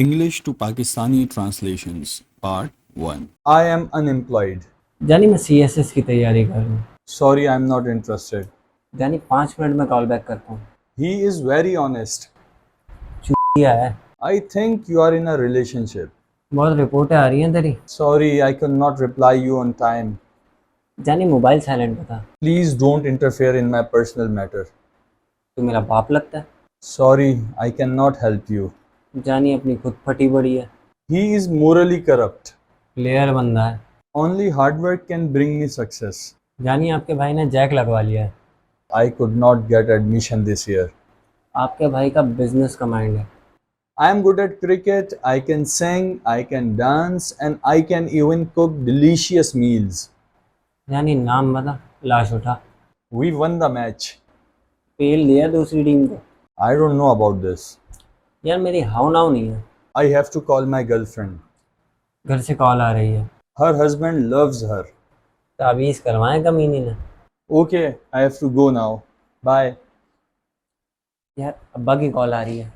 English to Pakistani translations, Part 1. I am unemployed. जानी मैं CSS की तैयारी कर रहा हूँ। Sorry, I'm not interested. जानी 5 मिनट में कॉल बैक करता हूँ। He is very honest. क्या है? I think you are in a relationship. बहुत रिपोर्टें आ रही हैं तेरी। Sorry, I could not reply you on time. जानी मोबाइल साइलेंट बता। Please don't interfere in my personal matter. तू मेरा बाप लगता है। Sorry, I cannot help you. जानी अपनी खुद फटी बड़ी है। He is morally corrupt. Player बंदा है। Only hard work can bring me success. जानी आपके भाई ने जैक लगवा लिया है। I could not get admission this year. आपके भाई का बिजनेस का माइंड है। I am good at cricket, I can sing, I can dance, and I can even cook delicious meals. जानी नाम बता, लाश उठा। We won the match. पेल दिया दूसरी टीम को। I don't know about this. यार मेरी हाउ नाउ नहीं है। I have to call my girlfriend. घर से कॉल आ रही है। Her husband loves her. ताबीज़ करवाएं कमीनी ने। Okay, I have to go now. Bye. यार अब्बा की कॉल आ रही है।